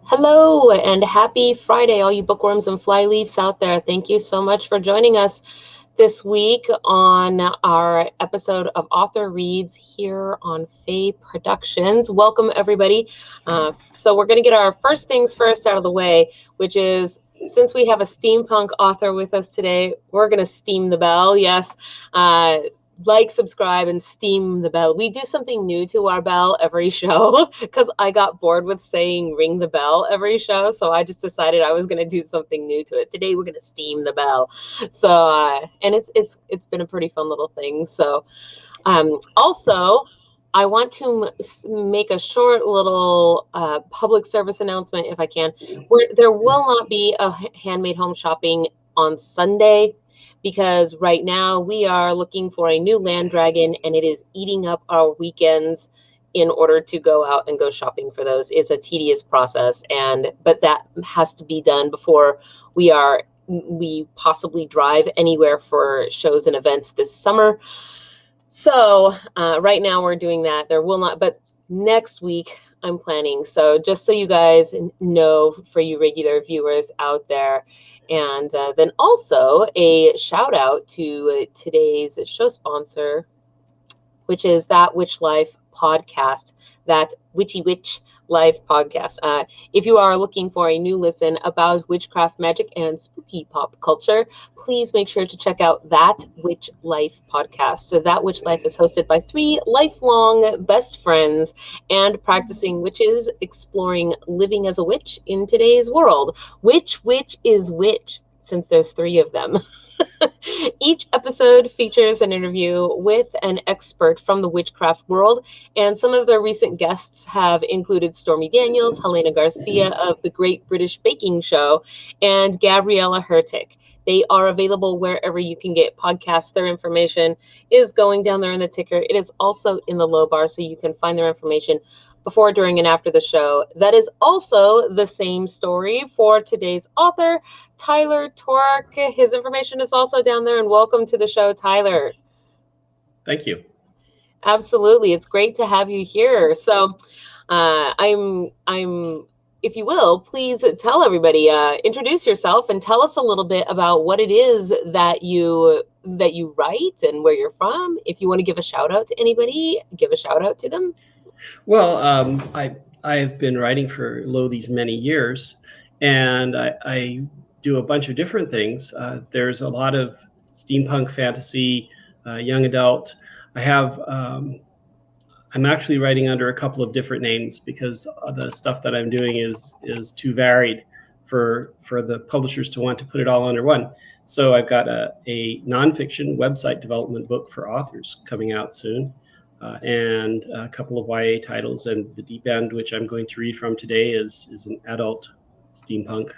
Hello and happy Friday, all you bookworms and flyleafs out there. Thank you so much for joining us this week on our episode of Author Reads here on Fae Productions. Welcome, everybody. So we're going to get our first things first out of the way, which is since we have a steampunk author with us today, we're going to steam the bell. Yes. Like, subscribe, and steam the bell. We do something new to our bell every show because I got bored with saying ring the bell every show. So I just decided I was going to do something new to it. Today we're going to steam the bell. So and it's been a pretty fun little thing. So also, I want to make a short little public service announcement if I can. There will not be a handmade home shopping on Sunday, because right now we are looking for a new land dragon and it is eating up our weekends in order to go out and go shopping for those. It's a tedious process, but that has to be done before we possibly drive anywhere for shows and events this summer. So right now we're doing that. There will not, but next week I'm planning. So just so you guys know, for you regular viewers out there. And then also a shout out to today's show sponsor, which is That Witch Life podcast, that Witchy Witch Life podcast. If you are looking for a new listen about witchcraft, magic, and spooky pop culture, please make sure to check out That Witch Life podcast. So That Witch Life is hosted by three lifelong best friends and practicing witches exploring living as a witch in today's world. Which witch is which, since there's three of them? Each episode features an interview with an expert from the witchcraft world, and some of their recent guests have included Stormy Daniels, Helena Garcia of the Great British Baking Show, and Gabriella Hertic. They are available wherever you can get podcasts. Their information is going down there in the ticker. It is also in the low bar, so you can find their information before, during, and after the show. That is also the same story for today's author, Tyler Tork. His information is also down there, and welcome to the show, Tyler. Thank you. Absolutely. It's great to have you here. So I'm if you will, please tell everybody, introduce yourself and tell us a little bit about what it is that you write and where you're from. If you want to give a shout out to anybody, give a shout out to them. Well, I've been writing for these many years, and I do a bunch of different things. There's a lot of steampunk fantasy, young adult. I'm actually writing under a couple of different names because the stuff that I'm doing is too varied for the publishers to want to put it all under one. So I've got a nonfiction website development book for authors coming out soon. And a couple of YA titles, and the deep end, which I'm going to read from today, is an adult steampunk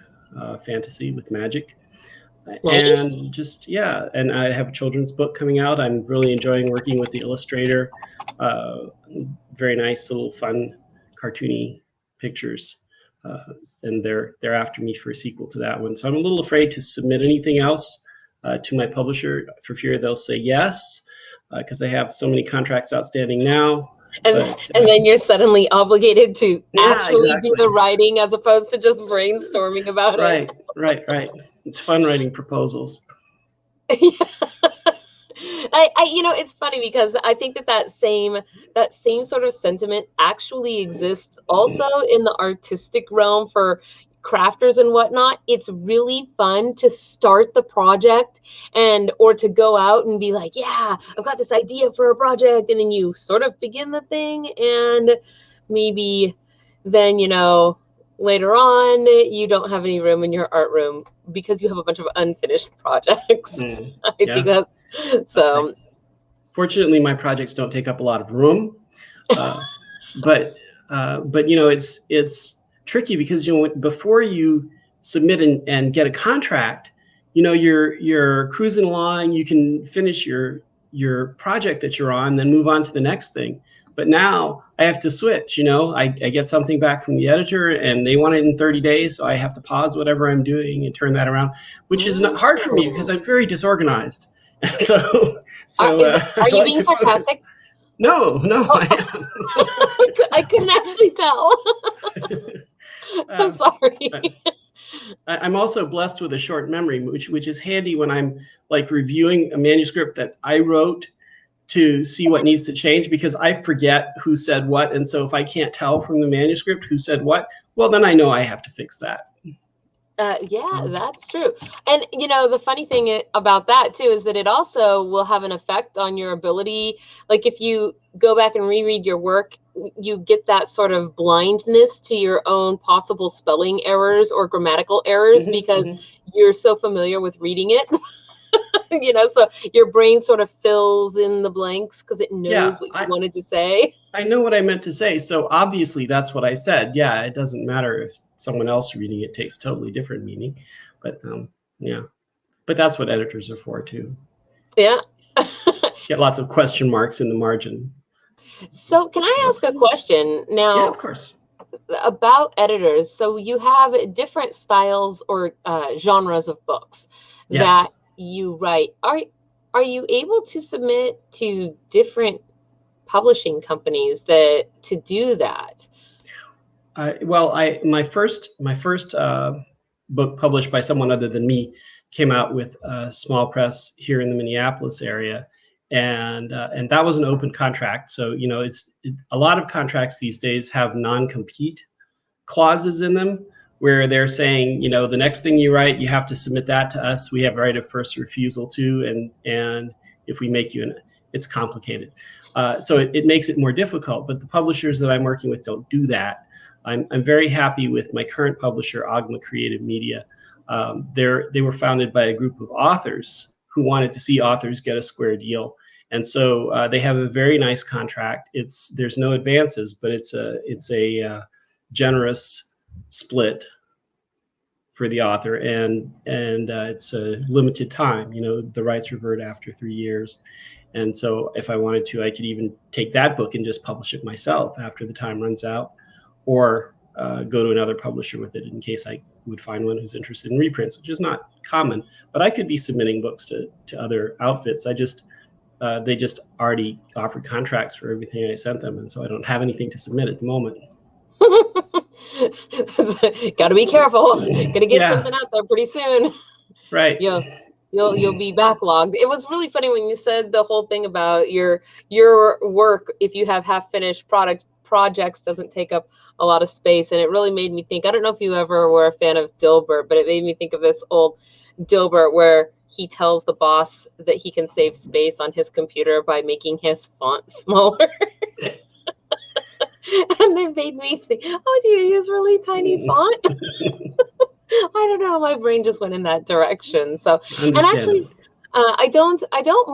fantasy with magic. Nice. And I have a children's book coming out. I'm really enjoying working with the illustrator. Very nice little fun cartoony pictures, and they're after me for a sequel to that one. So I'm a little afraid to submit anything else to my publisher for fear they'll say yes. Because I have so many contracts outstanding now. And then you're suddenly obligated to actually do the writing as opposed to just brainstorming about it. Right. It's fun writing proposals. Yeah. It's funny because I think that same sort of sentiment actually exists also in the artistic realm for crafters and whatnot. It's really fun to start the project or to go out and be like, yeah, I've got this idea for a project, and then you sort of begin the thing, and maybe then later on you don't have any room in your art room because you have a bunch of unfinished projects. I think that so. Fortunately, my projects don't take up a lot of room, but it's tricky because before you submit and get a contract, you're cruising along. You can finish your project that you're on, then move on to the next thing. But now I have to switch. I get something back from the editor, and they want it in 30 days, so I have to pause whatever I'm doing and turn that around, which is not hard for me because I'm very disorganized. so are you being sarcastic? No, I am. I couldn't actually tell. I'm sorry. I'm also blessed with a short memory, which is handy when I'm like reviewing a manuscript that I wrote to see what needs to change, because I forget who said what. And so if I can't tell from the manuscript who said what, well, then I know I have to fix that. Yeah, that's true. And, the funny thing about that, too, is that it also will have an effect on your ability. Like if you go back and reread your work, you get that sort of blindness to your own possible spelling errors or grammatical errors because you're so familiar with reading it. So your brain sort of fills in the blanks because it knows what you wanted to say. I know what I meant to say. So obviously that's what I said. Yeah, it doesn't matter if someone else reading it takes totally different meaning. But yeah, but that's what editors are for too. Yeah. Get lots of question marks in the margin. So can I ask a question now? Yeah, of course. About editors. So you have different styles or genres of books that you write. Are you able to submit to different publishing companies to do that? Well, my first book published by someone other than me came out with a small press here in the Minneapolis area, and that was an open contract. So a lot of contracts these days have non-compete clauses in them where they're saying, the next thing you write, you have to submit that to us. We have right of first refusal to, and if we make you it's complicated. So it makes it more difficult. But the publishers that I'm working with don't do that. I'm very happy with my current publisher, Agma Creative Media. They were founded by a group of authors who wanted to see authors get a square deal. And so they have a very nice contract. There's no advances, but it's a generous split for the author, and it's a limited time. The rights revert after 3 years. And so if I wanted to, I could even take that book and just publish it myself after the time runs out, or go to another publisher with it in case I would find one who's interested in reprints, which is not common. But I could be submitting books to other outfits. They just already offered contracts for everything I sent them, and so I don't have anything to submit at the moment. Got to be careful. Gonna get something out there pretty soon. Right. You'll be backlogged. It was really funny when you said the whole thing about your work, if you have half-finished projects, doesn't take up a lot of space. And it really made me think, I don't know if you ever were a fan of Dilbert, but it made me think of this old Dilbert where he tells the boss that he can save space on his computer by making his font smaller. And they made me think, oh, do you use really tiny font? I don't know. My brain just went in that direction. So, and actually, I don't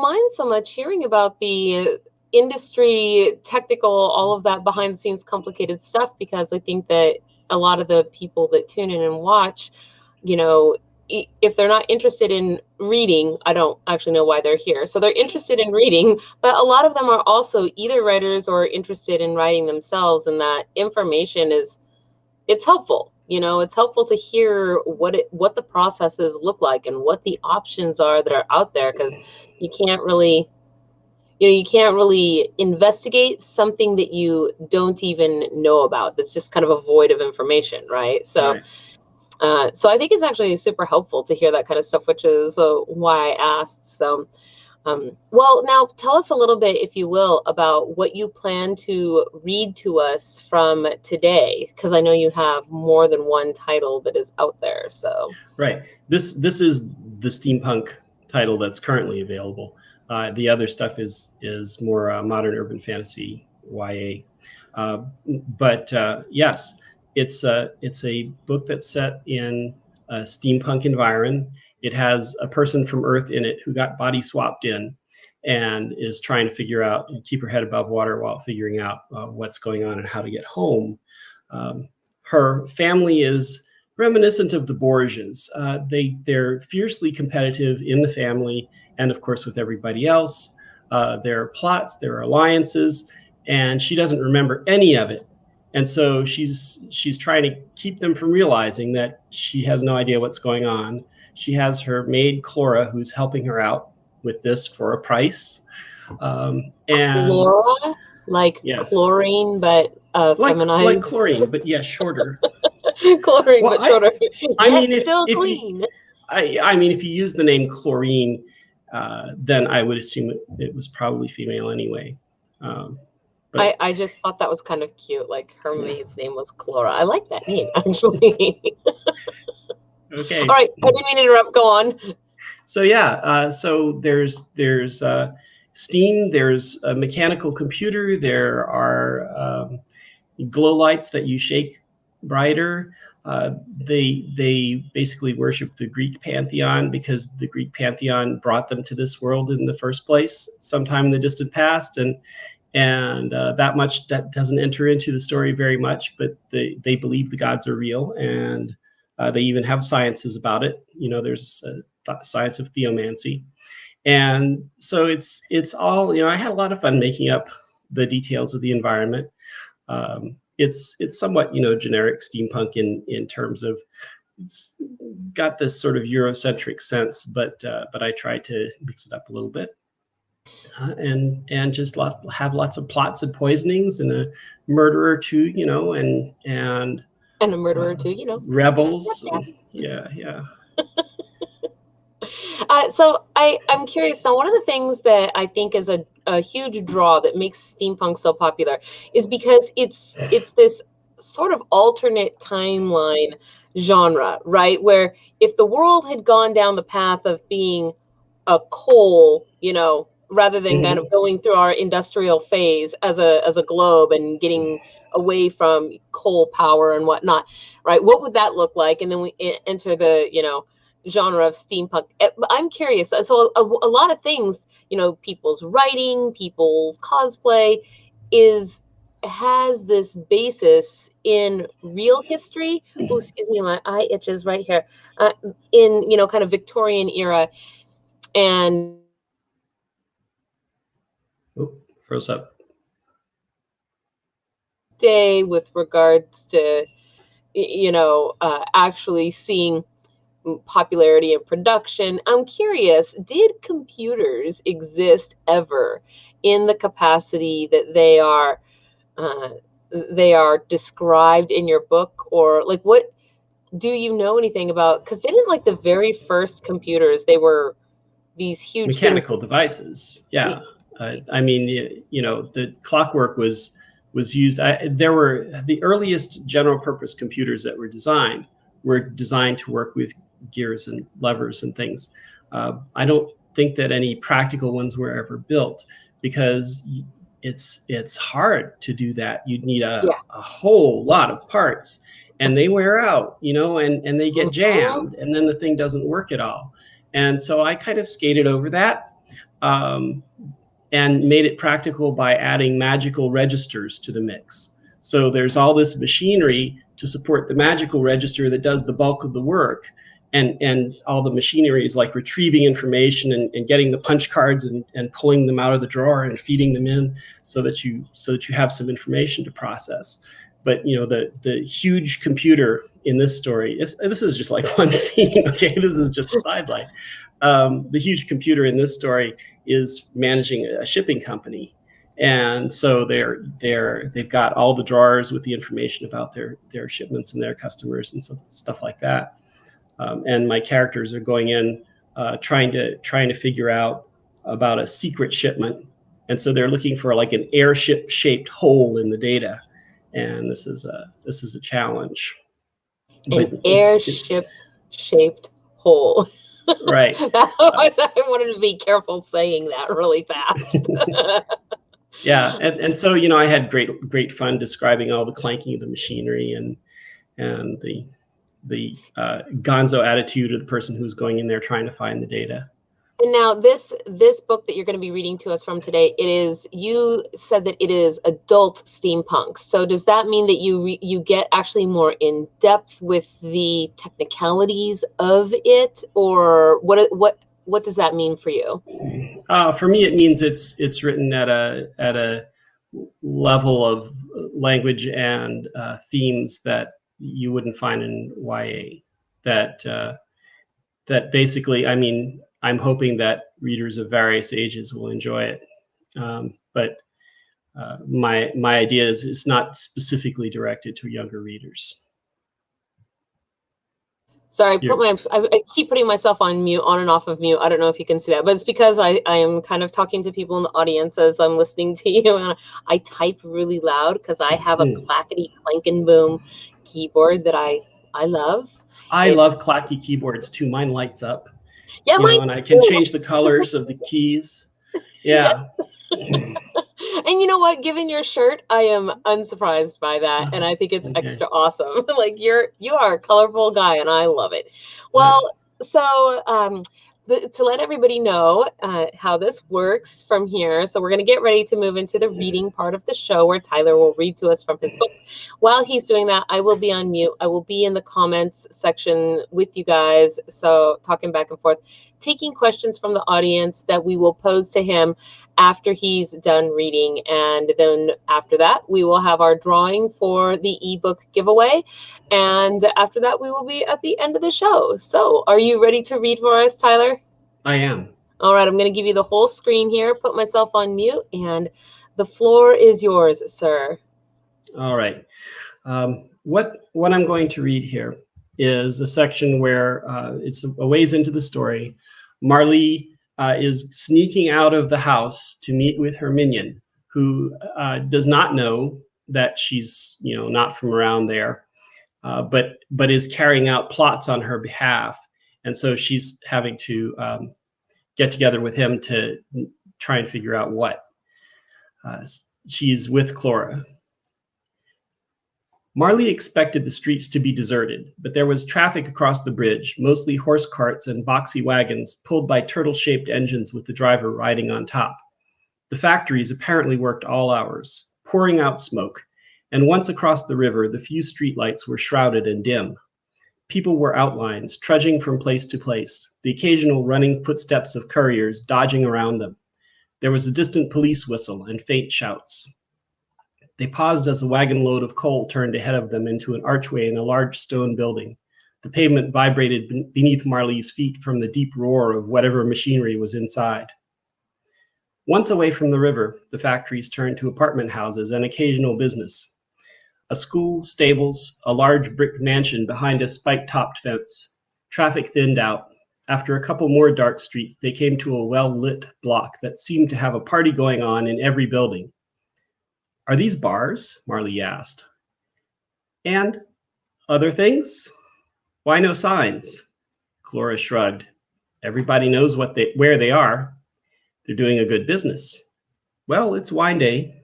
mind so much hearing about the industry, technical, all of that behind the scenes complicated stuff, because I think that a lot of the people that tune in and watch, if they're not interested in reading, I don't actually know why they're here. So they're interested in reading, but a lot of them are also either writers or interested in writing themselves, and that information it's helpful. It's helpful to hear what the processes look like and what the options are that are out there, because you can't really investigate something that you don't even know about. That's just kind of a void of information, right? So. Right. So I think it's actually super helpful to hear that kind of stuff, which is why I asked. So, well, now tell us a little bit, if you will, about what you plan to read to us from today, because I know you have more than one title that is out there. So right, this is the steampunk title that's currently available. The other stuff is more modern urban fantasy, YA. But yes. It's a book that's set in a steampunk environment. It has a person from Earth in it who got body swapped in and is trying to figure out and keep her head above water while figuring out what's going on and how to get home. Her family is reminiscent of the Borgias. They're fiercely competitive in the family and, of course, with everybody else. There are plots, there are alliances, and she doesn't remember any of it. And so she's trying to keep them from realizing that she has no idea what's going on. She has her maid, Chlora, who's helping her out with this for a price. And Chlora? Like yes. Chlorine, but feminized? Like chlorine, but yeah, shorter. Chlorine, Well, but shorter. I Yet mean, still if clean. I mean, if you use the name chlorine, then I would assume it was probably female anyway. But I just thought that was kind of cute. Like her maid's name was Chlora. I like that name, actually. okay. All right, I didn't mean to interrupt. Go on. So yeah, so there's steam, there's a mechanical computer, there are glow lights that you shake brighter. They basically worship the Greek pantheon because the Greek pantheon brought them to this world in the first place, sometime in the distant past, and that doesn't enter into the story very much, but they believe the gods are real, and they even have sciences about it. You know, there's a science of theomancy, and so it's all, you know, I had a lot of fun making up the details of the environment. It's somewhat, you know, generic steampunk in terms of it's got this sort of Eurocentric sense, but I tried to mix it up a little bit. And just have lots of plots and poisonings and a murderer too, you know, and A murderer too, you know. rebels. Yep, Yeah, yeah. So I'm curious. Now, one of the things that I think is a huge draw that makes steampunk so popular is because it's this sort of alternate timeline genre, right? Where if the world had gone down the path of being a coal, you know, rather than kind of going through our industrial phase as a globe and getting away from coal power and whatnot, right? What would that look like? And then we enter the, you know, genre of steampunk. I'm curious. So a lot of things, you know, people's writing, people's cosplay has this basis in real history. Oh, excuse me, my eye itches right here. In, you know, kind of Victorian era, and Froze up. day with regards to, you know, actually seeing popularity and production. I'm curious, did computers exist ever in the capacity that they are described in your book? Or like, what do you know anything about? Because didn't, like, the very first computers, they were these huge things. Mechanical devices. Yeah. I mean, you know, the clockwork was used. There were the earliest general purpose computers that were designed to work with gears and levers and things. I don't think that any practical ones were ever built because it's hard to do that. You'd need a whole lot of parts, and they wear out, you know, and they get jammed, and then the thing doesn't work at all. And so I kind of skated over that and made it practical by adding magical registers to the mix. So there's all this machinery to support the magical register that does the bulk of the work. And all the machinery is like retrieving information and getting the punch cards and pulling them out of the drawer and feeding them in so that you have some information to process. But you know, the huge computer in this story this is just like one scene. Okay, this is just a sideline. The huge computer in this story is managing a shipping company, and so they've got all the drawers with the information about their shipments and their customers and stuff like that. And my characters are going in trying to figure out about a secret shipment, and so they're looking for like an airship shaped hole in the data, and this is a challenge. An airship shaped hole. Right. I wanted to be careful saying that really fast. Yeah, and so, you know, I had great fun describing all the clanking of the machinery and the gonzo attitude of the person who's going in there trying to find the data. And now this book that you're going to be reading to us from today, you said that it is adult steampunk. So does that mean that you get actually more in depth with the technicalities of it, or what does that mean for you? For me, it means it's written at a level of language and themes that you wouldn't find in YA. That basically, I mean, I'm hoping that readers of various ages will enjoy it. But my idea is it's not specifically directed to younger readers. Sorry, I keep putting myself on mute, on and off of mute. I don't know if you can see that, but it's because I am kind of talking to people in the audience as I'm listening to you, and I type really loud because I have a clackety clank and boom keyboard that I love. I love clacky keyboards too. Mine lights up. Yeah, mine and I can change the colors of the keys. Yeah. And you know what? Given your shirt, I am unsurprised by that, and I think it's extra awesome. Like you are a colorful guy, and I love it. Well, so to let everybody know how this works from here, so we're going to get ready to move into the reading part of the show where Tyler will read to us from his book. While he's doing that, I will be on mute. I will be in the comments section with you guys, so talking back and forth, taking questions from the audience that we will pose to him after he's done reading. And then after that, we will have our drawing for the ebook giveaway. And after that, we will be at the end of the show. So are you ready to read for us, Tyler? I am. All right, I'm going to give you the whole screen here, put myself on mute, and the floor is yours, sir. All right. What I'm going to read here is a section where it's a ways into the story. Marley is sneaking out of the house to meet with her minion, who does not know that she's not from around there, but is carrying out plots on her behalf, and so she's having to get together with him to try and figure out what. She's with Clora. Marley expected the streets to be deserted, but there was traffic across the bridge, mostly horse carts and boxy wagons pulled by turtle-shaped engines with the driver riding on top. The factories apparently worked all hours, pouring out smoke, and once across the river, the few streetlights were shrouded and dim. People were outlines, trudging from place to place, the occasional running footsteps of couriers dodging around them. There was a distant police whistle and faint shouts. They paused as a wagon load of coal turned ahead of them into an archway in a large stone building. The pavement vibrated beneath Marley's feet from the deep roar of whatever machinery was inside. Once away from the river, the factories turned to apartment houses and occasional business. A school, stables, a large brick mansion behind a spike-topped fence. Traffic thinned out. After a couple more dark streets, they came to a well-lit block that seemed to have a party going on in every building. Are these bars? Marley asked. And other things? Why no signs? Clora shrugged. Everybody knows where they are. They're doing a good business. Well, it's wine day.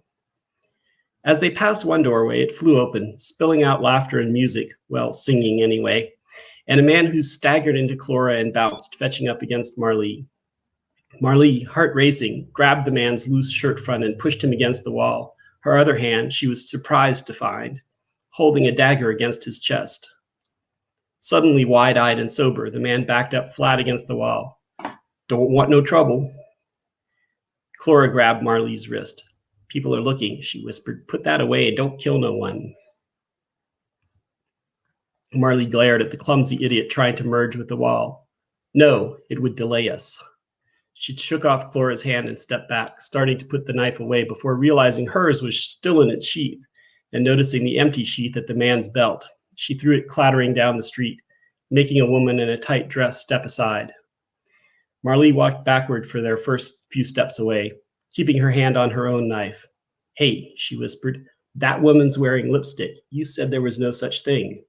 As they passed one doorway, it flew open, spilling out laughter and music, well, singing anyway, and a man who staggered into Clora and bounced, fetching up against Marley. Marley, heart racing, grabbed the man's loose shirt front and pushed him against the wall. Her other hand, she was surprised to find, holding a dagger against his chest. Suddenly wide-eyed and sober, the man backed up flat against the wall. Don't want no trouble. Clora grabbed Marley's wrist. People are looking, she whispered. Put that away and don't kill no one. Marley glared at the clumsy idiot trying to merge with the wall. No, it would delay us. She shook off Clora's hand and stepped back, starting to put the knife away before realizing hers was still in its sheath and noticing the empty sheath at the man's belt. She threw it clattering down the street, making a woman in a tight dress step aside. Marley walked backward for their first few steps away, keeping her hand on her own knife. Hey, she whispered, that woman's wearing lipstick. You said there was no such thing.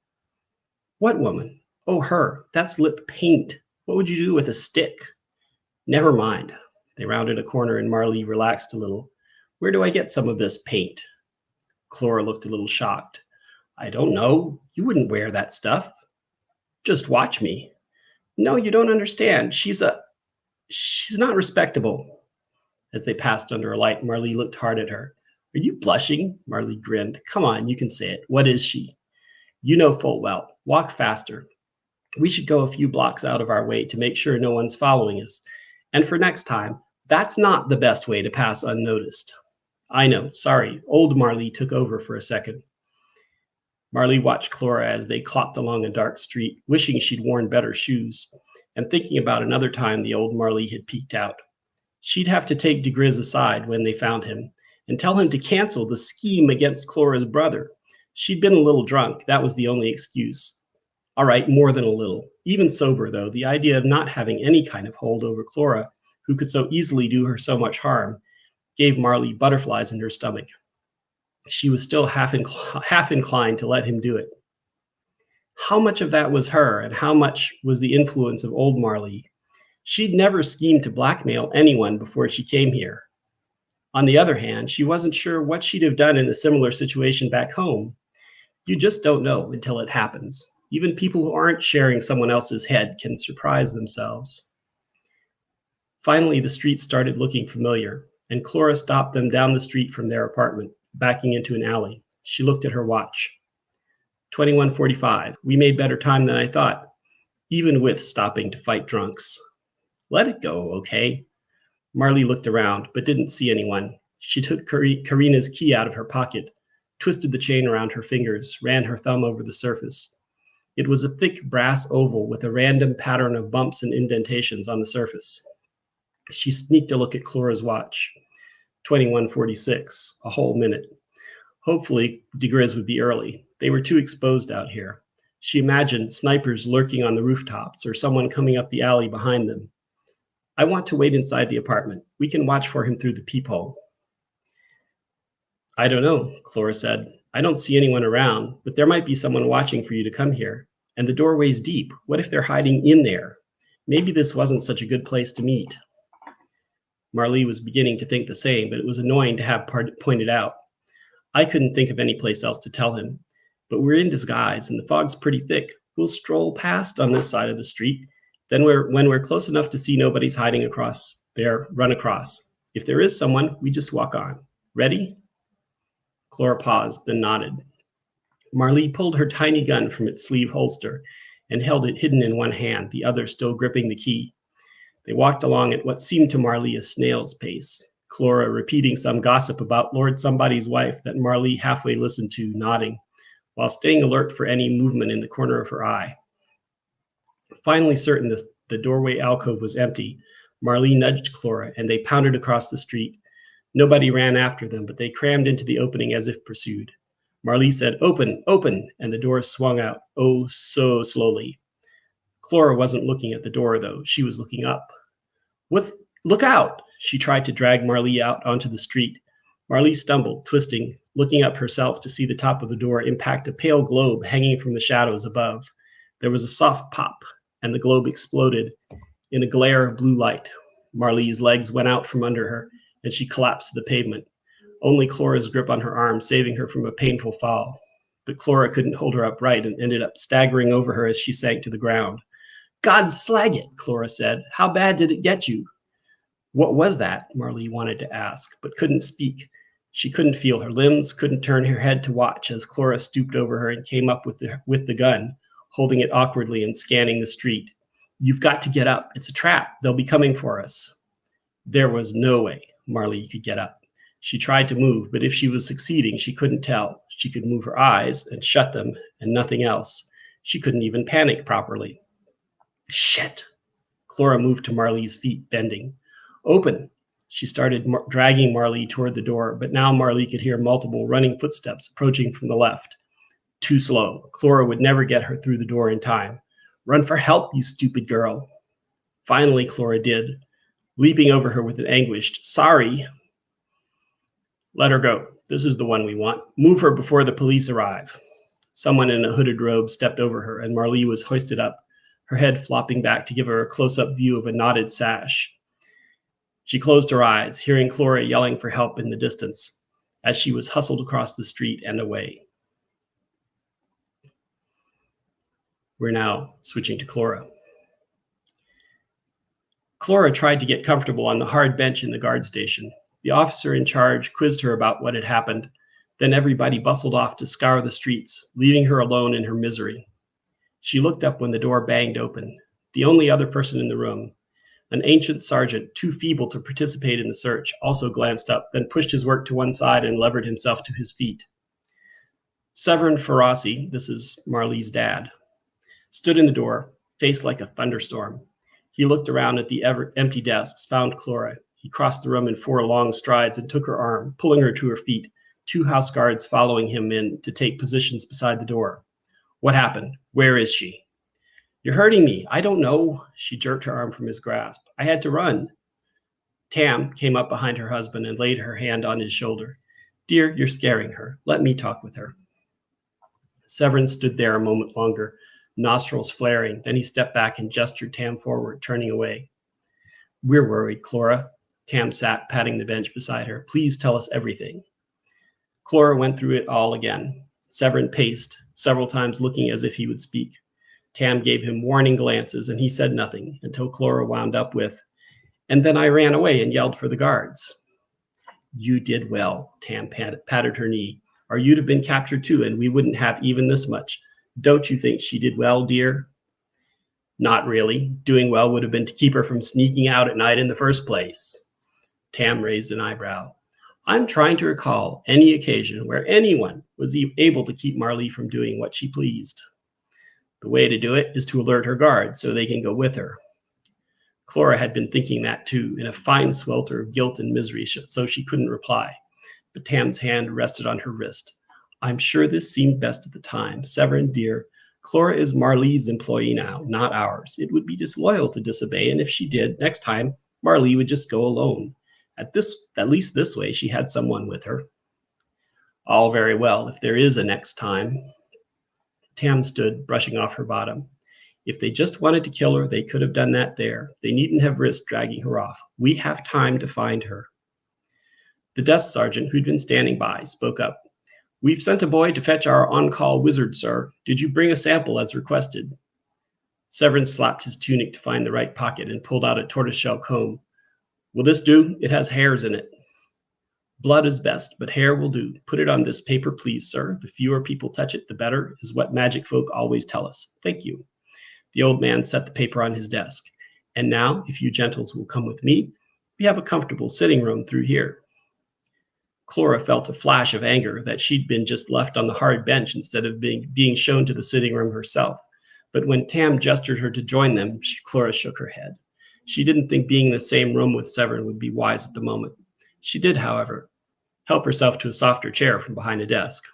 What woman? Oh, her. That's lip paint. What would you do with a stick? Never mind. They rounded a corner and Marley relaxed a little. Where do I get some of this paint? Clora looked a little shocked. I don't know. You wouldn't wear that stuff. Just watch me. No, you don't understand. She's not respectable. As they passed under a light, Marley looked hard at her. Are you blushing? Marley grinned. Come on, you can say it. What is she? You know full well. Walk faster. We should go a few blocks out of our way to make sure no one's following us. And for next time, that's not the best way to pass unnoticed. I know, sorry. Old Marley took over for a second. Marley watched Clora as they clopped along a dark street, wishing she'd worn better shoes, and thinking about another time the old Marley had peeked out. She'd have to take DeGriz aside when they found him and tell him to cancel the scheme against Clora's brother. She'd been a little drunk. That was the only excuse. All right, more than a little. Even sober, though, the idea of not having any kind of hold over Clora, who could so easily do her so much harm, gave Marley butterflies in her stomach. She was still half inclined to let him do it. How much of that was her, and how much was the influence of old Marley? She'd never schemed to blackmail anyone before she came here. On the other hand, she wasn't sure what she'd have done in a similar situation back home. You just don't know until it happens. Even people who aren't sharing someone else's head can surprise themselves. Finally, the street started looking familiar, and Clora stopped them down the street from their apartment, backing into an alley. She looked at her watch. 21:45. We made better time than I thought, even with stopping to fight drunks. Let it go, okay? Marley looked around, but didn't see anyone. She took Karina's key out of her pocket, twisted the chain around her fingers, ran her thumb over the surface. It was a thick brass oval with a random pattern of bumps and indentations on the surface. She sneaked a look at Clora's watch. 21:46, a whole minute. Hopefully, DeGriz would be early. They were too exposed out here. She imagined snipers lurking on the rooftops or someone coming up the alley behind them. I want to wait inside the apartment. We can watch for him through the peephole. I don't know, Clora said. I don't see anyone around, but there might be someone watching for you to come here. And the doorway's deep. What if they're hiding in there? Maybe this wasn't such a good place to meet. Marley was beginning to think the same, but it was annoying to have pointed out. I couldn't think of any place else to tell him. But we're in disguise, and the fog's pretty thick. We'll stroll past on this side of the street. Then when we're close enough to see nobody's hiding across there, run across. If there is someone, we just walk on. Ready? Clora paused, then nodded. Marley pulled her tiny gun from its sleeve holster and held it hidden in one hand, the other still gripping the key. They walked along at what seemed to Marley a snail's pace, Clora repeating some gossip about Lord Somebody's wife that Marley halfway listened to, nodding, while staying alert for any movement in the corner of her eye. Finally certain the doorway alcove was empty, Marley nudged Clora, and they pounded across the street. Nobody ran after them, but they crammed into the opening as if pursued. Marley said, "Open, open," and the door swung out, oh, so slowly. Clora wasn't looking at the door, though. She was looking up. Look out! She tried to drag Marley out onto the street. Marley stumbled, twisting, looking up herself to see the top of the door impact a pale globe hanging from the shadows above. There was a soft pop, and the globe exploded in a glare of blue light. Marley's legs went out from under her, and she collapsed to the pavement. Only Clora's grip on her arm saving her from a painful fall. But Clora couldn't hold her upright and ended up staggering over her as she sank to the ground. "God slag it," Clora said. "How bad did it get you?" What was that? Marley wanted to ask, but couldn't speak. She couldn't feel her limbs, couldn't turn her head to watch as Clora stooped over her and came up with the gun, holding it awkwardly and scanning the street. "You've got to get up. It's a trap. They'll be coming for us." There was no way Marley could get up. She tried to move, but if she was succeeding, she couldn't tell. She could move her eyes and shut them and nothing else. She couldn't even panic properly. Shit! Clora moved to Marley's feet, bending. "Open!" She started dragging Marley toward the door, but now Marley could hear multiple running footsteps approaching from the left. Too slow. Clora would never get her through the door in time. "Run for help, you stupid girl." Finally, Clora did, leaping over her with an anguished, "Sorry." "Let her go. This is the one we want. Move her before the police arrive." Someone in a hooded robe stepped over her, and Marley was hoisted up, her head flopping back to give her a close-up view of a knotted sash. She closed her eyes, hearing Clora yelling for help in the distance, as she was hustled across the street and away. We're now switching to Clora. Clora tried to get comfortable on the hard bench in the guard station. The officer in charge quizzed her about what had happened. Then everybody bustled off to scour the streets, leaving her alone in her misery. She looked up when the door banged open. The only other person in the room, an ancient sergeant, too feeble to participate in the search, also glanced up, then pushed his work to one side and levered himself to his feet. Severin Ferrasi, this is Marley's dad, stood in the door, face like a thunderstorm. He looked around at the empty desks, found Clora. He crossed the room in 4 long strides and took her arm, pulling her to her feet, 2 house guards following him in to take positions beside the door. "What happened? Where is she?" You're hurting me. I don't know. She jerked her arm from his grasp. I had to run. Tam came up behind her husband and laid her hand on his shoulder. Dear, you're scaring her. Let me talk with her. Severin stood there a moment longer, nostrils flaring. Then he stepped back and gestured Tam forward, turning away. We're worried, Clora. Tam sat, patting the bench beside her. Please tell us everything. Clora went through it all again. Severin paced, several times looking as if he would speak. Tam gave him warning glances, and he said nothing until Clora wound up with, and then I ran away and yelled for the guards. You did well, Tam patted her knee, or you'd have been captured too, and we wouldn't have even this much. Don't you think she did well, dear? Not really. Doing well would have been to keep her from sneaking out at night in the first place. Tam raised an eyebrow. I'm trying to recall any occasion where anyone was able to keep Marlee from doing what she pleased. The way to do it is to alert her guards so they can go with her. Clora had been thinking that too, in a fine swelter of guilt and misery, so she couldn't reply. But Tam's hand rested on her wrist. I'm sure this seemed best at the time. Severin, dear, Clora is Marlee's employee now, not ours. It would be disloyal to disobey, and if she did, next time, Marlee would just go alone. At least this way, she had someone with her. All very well, if there is a next time. Tam stood, brushing off her bottom. If they just wanted to kill her, they could have done that there. They needn't have risked dragging her off. We have time to find her. The desk sergeant, who'd been standing by, spoke up. We've sent a boy to fetch our on-call wizard, sir. Did you bring a sample as requested? Severin slapped his tunic to find the right pocket and pulled out a tortoiseshell comb. Will this do? It has hairs in it. Blood is best, but hair will do. Put it on this paper, please, sir. The fewer people touch it, the better, is what magic folk always tell us. Thank you. The old man set the paper on his desk. And now, if you gentles will come with me, we have a comfortable sitting room through here. Clora felt a flash of anger that she'd been just left on the hard bench instead of being shown to the sitting room herself. But when Tam gestured her to join them, Clora shook her head. She didn't think being in the same room with Severin would be wise at the moment. She did, however, help herself to a softer chair from behind a desk.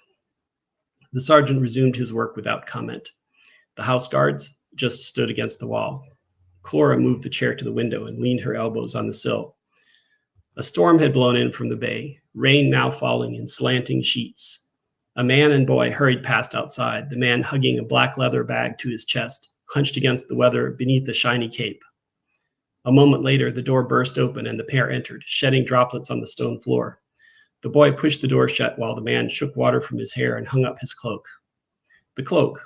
The sergeant resumed his work without comment. The house guards just stood against the wall. Clora moved the chair to the window and leaned her elbows on the sill. A storm had blown in from the bay, rain now falling in slanting sheets. A man and boy hurried past outside, the man hugging a black leather bag to his chest, hunched against the weather beneath a shiny cape. A moment later, the door burst open and the pair entered, shedding droplets on the stone floor. The boy pushed the door shut while the man shook water from his hair and hung up his cloak. The cloak,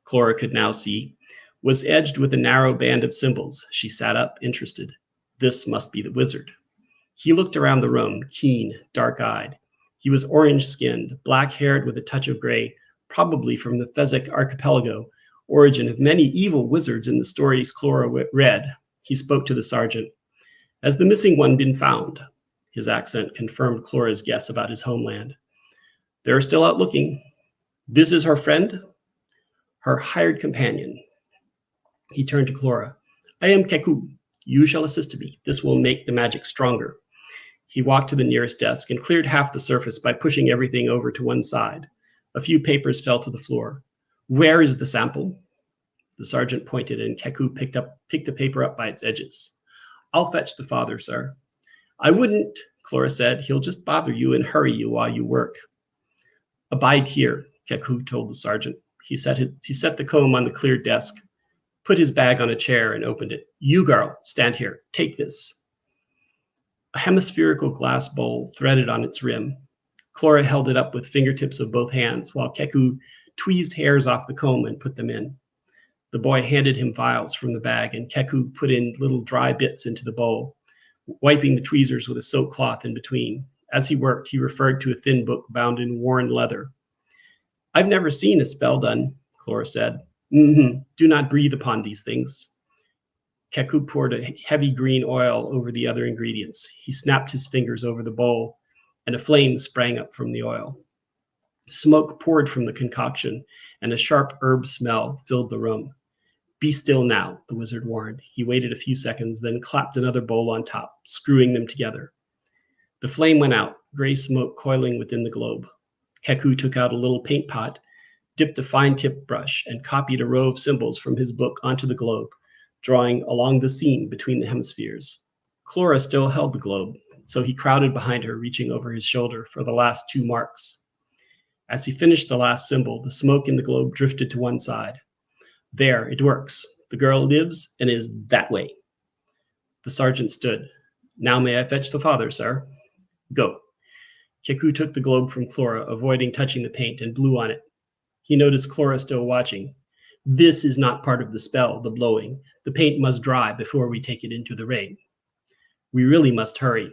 Clora could now see, was edged with a narrow band of symbols. She sat up, interested. This must be the wizard. He looked around the room, keen, dark-eyed. He was orange-skinned, black-haired with a touch of gray, probably from the Fezzik archipelago, origin of many evil wizards in the stories Clora read. He spoke to the sergeant. Has the missing one been found? His accent confirmed Clora's guess about his homeland. They're still out looking. This is her friend? Her hired companion. He turned to Clora. I am Keku. You shall assist me. This will make the magic stronger. He walked to the nearest desk and cleared half the surface by pushing everything over to one side. A few papers fell to the floor. Where is the sample? The sergeant pointed and Keku picked the paper up by its edges. I'll fetch the father, sir. I wouldn't, Clora said. He'll just bother you and hurry you while you work. Abide here, Keku told the sergeant. He set the comb on the cleared desk, put his bag on a chair and opened it. You, girl, stand here. Take this. A hemispherical glass bowl threaded on its rim. Clora held it up with fingertips of both hands while Keku tweezed hairs off the comb and put them in. The boy handed him vials from the bag and Keku put in little dry bits into the bowl, wiping the tweezers with a silk cloth in between. As he worked, he referred to a thin book bound in worn leather. I've never seen a spell done, Clora said. Do not breathe upon these things. Keku poured a heavy green oil over the other ingredients. He snapped his fingers over the bowl, and a flame sprang up from the oil. Smoke poured from the concoction, and a sharp herb smell filled the room. Be still now, the wizard warned. He waited a few seconds, then clapped another bowl on top, screwing them together. The flame went out, gray smoke coiling within the globe. Keku took out a little paint pot, dipped a fine-tipped brush, and copied a row of symbols from his book onto the globe, drawing along the seam between the hemispheres. Clora still held the globe, so he crowded behind her, reaching over his shoulder for the last 2 marks. As he finished the last symbol, the smoke in the globe drifted to one side. There, it works. The girl lives and is that way. The sergeant stood. Now may I fetch the father, sir? Go. Keku took the globe from Clora, avoiding touching the paint, and blew on it. He noticed Clora still watching. This is not part of the spell, the blowing. The paint must dry before we take it into the rain. We really must hurry.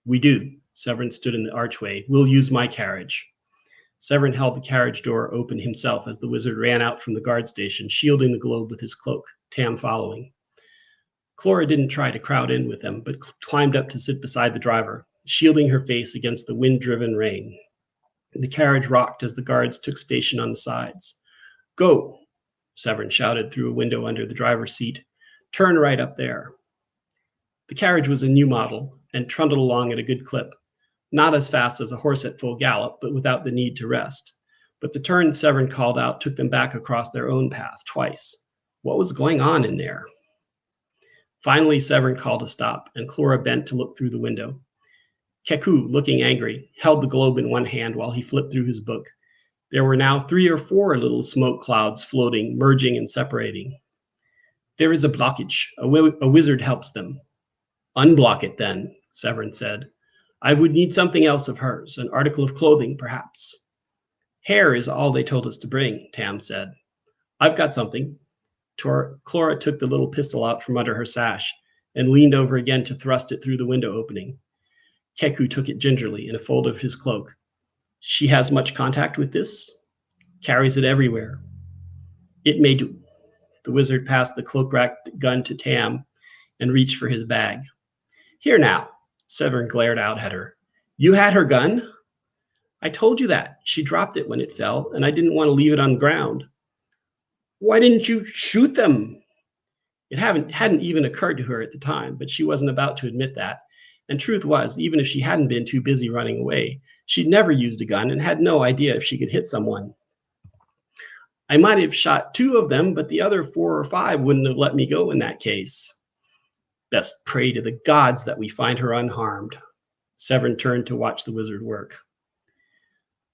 We do. Severin stood in the archway. We'll use my carriage. Severin held the carriage door open himself as the wizard ran out from the guard station, shielding the globe with his cloak, Tam following. Clora didn't try to crowd in with them, but climbed up to sit beside the driver, shielding her face against the wind-driven rain. The carriage rocked as the guards took station on the sides. Go, Severin shouted through a window under the driver's seat. Turn right up there. The carriage was a new model and trundled along at a good clip, not as fast as a horse at full gallop, but without the need to rest. But the turn Severin called out took them back across their own path twice. What was going on in there? Finally, Severin called a stop, and Clora bent to look through the window. Keku, looking angry, held the globe in one hand while he flipped through his book. There were now 3 or 4 little smoke clouds floating, merging and separating. There is a blockage. A wizard helps them. Unblock it then, Severin said. I would need something else of hers, an article of clothing, perhaps. Hair is all they told us to bring, Tam said. I've got something. Clora took the little pistol out from under her sash and leaned over again to thrust it through the window opening. Keku took it gingerly in a fold of his cloak. She has much contact with this? Carries it everywhere. It may do. The wizard passed the cloak-wrapped gun to Tam and reached for his bag. Here now, Severin glared out at her. You had her gun? I told you that. She dropped it when it fell, and I didn't want to leave it on the ground. Why didn't you shoot them? It hadn't even occurred to her at the time, but she wasn't about to admit that. And truth was, even if she hadn't been too busy running away, she'd never used a gun and had no idea if she could hit someone. I might have shot 2 of them, but the other 4 or 5 wouldn't have let me go in that case. Best pray to the gods that we find her unharmed. Severin turned to watch the wizard work.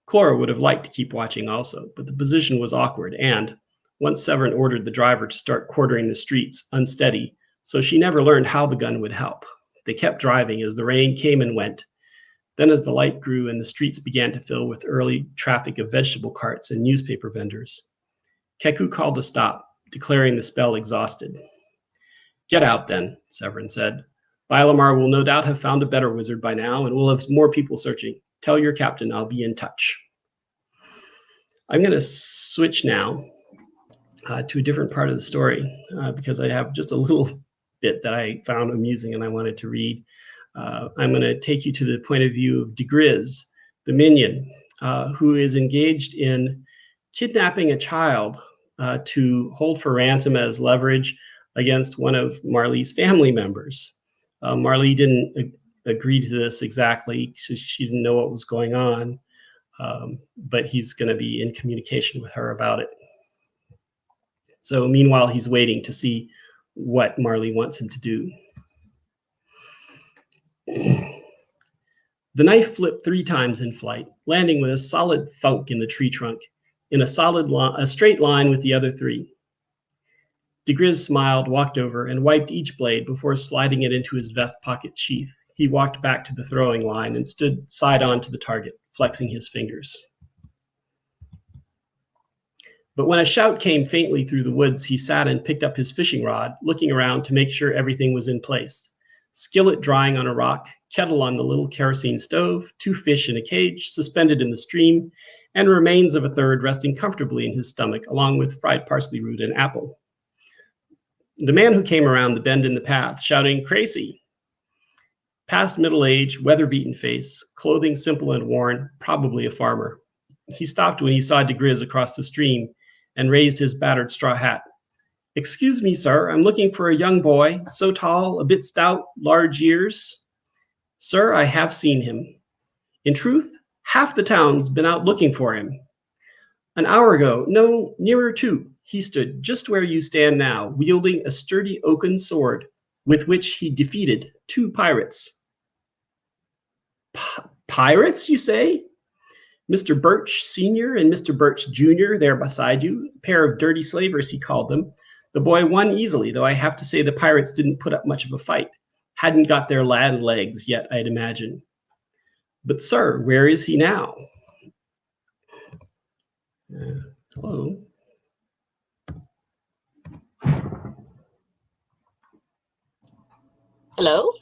Clora would have liked to keep watching also, but the position was awkward and, once Severin ordered the driver to start quartering the streets, unsteady, so she never learned how the gun would help. They kept driving as the rain came and went. Then as the light grew and the streets began to fill with early traffic of vegetable carts and newspaper vendors. Keku called a stop, declaring the spell exhausted. Get out then, Severin said. Bilamar will no doubt have found a better wizard by now, and we'll have more people searching. Tell your captain I'll be in touch. I'm going to switch now to a different part of the story because I have just a little bit that I found amusing and I wanted to read. I'm going to take you to the point of view of Degriz, the minion, who is engaged in kidnapping a child to hold for ransom as leverage against one of Marley's family members. Marley didn't agree to this exactly, so she didn't know what was going on, but he's going to be in communication with her about it. So meanwhile, he's waiting to see what Marley wants him to do. The knife flipped 3 times in flight, landing with a solid thunk in the tree trunk, in a straight line with the other 3. Degriz smiled, walked over, and wiped each blade before sliding it into his vest pocket sheath. He walked back to the throwing line and stood side on to the target, flexing his fingers. But when a shout came faintly through the woods, he sat and picked up his fishing rod, looking around to make sure everything was in place. Skillet drying on a rock, kettle on the little kerosene stove, 2 fish in a cage suspended in the stream, and remains of a third resting comfortably in his stomach, along with fried parsley root and apple. The man who came around the bend in the path, shouting, "Crazy!" Past middle age, weather-beaten face, clothing simple and worn, probably a farmer. He stopped when he saw Degriz across the stream and raised his battered straw hat. "Excuse me, sir, I'm looking for a young boy, so tall, a bit stout, large ears." "Sir, I have seen him. In truth, half the town's been out looking for him." An hour ago, no, nearer 2, he stood just where you stand now, wielding a sturdy oaken sword, with which he defeated 2 pirates. Pirates, you say? Mr. Birch Sr. and Mr. Birch Jr. there beside you, a pair of dirty slavers, he called them. The boy won easily, though I have to say the pirates didn't put up much of a fight. Hadn't got their lad legs yet, I'd imagine. But, sir, where is he now? Hello? Hello?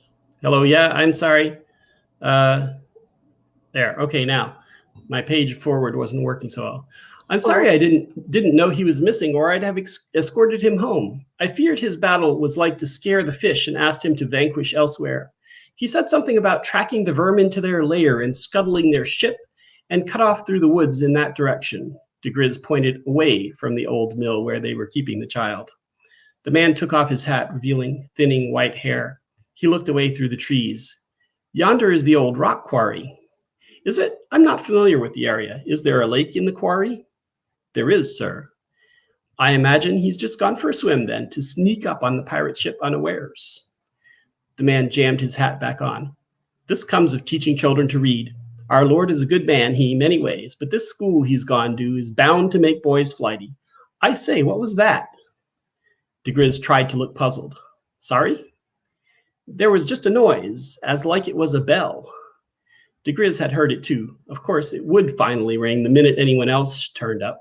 Hello, yeah, I'm sorry. There, okay, now. My page forward wasn't working so well. I'm sorry I didn't know he was missing, or I'd have escorted him home. I feared his battle was like to scare the fish and asked him to vanquish elsewhere. He said something about tracking the vermin to their lair and scuttling their ship, and cut off through the woods in that direction. De Gris pointed away from the old mill where they were keeping the child. The man took off his hat, revealing thinning white hair. He looked away through the trees. Yonder is the old rock quarry. Is it? I'm not familiar with the area. Is there a lake in the quarry? There is, sir. I imagine he's just gone for a swim then, to sneak up on the pirate ship unawares. The man jammed his hat back on. This comes of teaching children to read. Our Lord is a good man, he, many ways, but this school he's gone to is bound to make boys flighty. I say, what was that? De Gris tried to look puzzled. Sorry? There was just a noise, as like it was a bell. De Gris had heard it too. Of course, it would finally ring the minute anyone else turned up.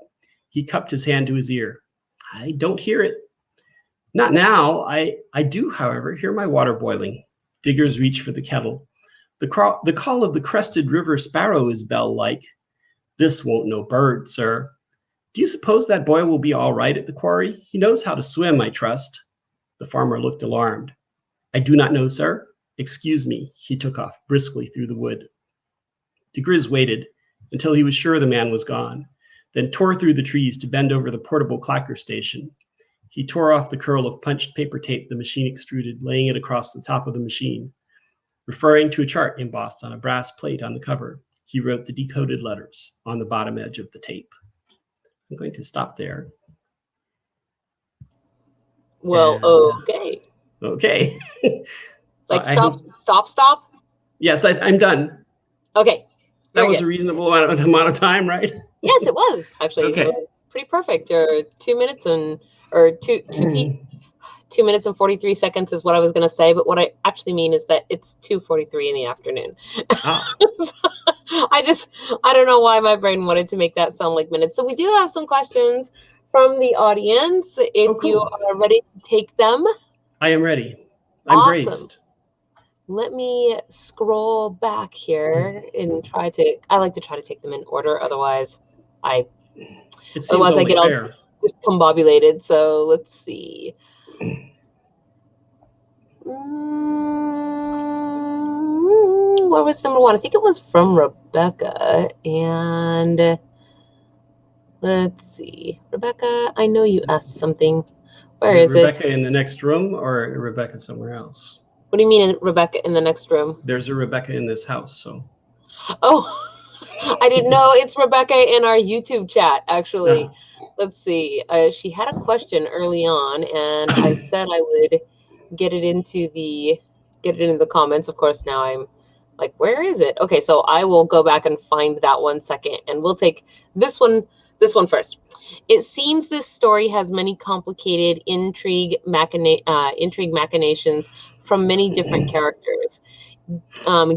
He cupped his hand to his ear. I don't hear it. Not now. I do, however, hear my water boiling. Diggers reach for the kettle. The call of the crested river sparrow is bell-like. This won't no bird, sir. Do you suppose that boy will be all right at the quarry? He knows how to swim, I trust. The farmer looked alarmed. I do not know, sir. Excuse me. He took off briskly through the wood. De Gris waited until he was sure the man was gone, then tore through the trees to bend over the portable clacker station. He tore off the curl of punched paper tape the machine extruded, laying it across the top of the machine. Referring to a chart embossed on a brass plate on the cover, he wrote the decoded letters on the bottom edge of the tape. I'm going to stop there. Well, okay. Okay. So stop? Yes, I'm done. Okay. That was a reasonable amount of time, right? Yes, it was. Actually, okay. It was pretty perfect. 2 minutes and, or 2 minutes and 43 seconds is what I was going to say, but what I actually mean is that it's 2:43 in the afternoon. Ah. I don't know why my brain wanted to make that sound like minutes. So we do have some questions from the audience. If you are ready to take them. I am ready. I'm braced. Let me scroll back here and I like to try to take them in order. Otherwise I get all discombobulated. So let's see. What was number 1? I think it was from Rebecca. And let's see. Rebecca, I know you asked something. Where is Rebecca in the next room or Rebecca somewhere else? What do you mean Rebecca in the next room? There's a Rebecca in this house, so. Oh, I didn't know. It's Rebecca in our YouTube chat, actually. Let's see. She had a question early on, and I said I would get it into the comments. Of course, now I'm like, where is it? Okay, so I will go back and find that 1 second, and we'll take this one first. It seems this story has many complicated intrigue machinations from many different characters.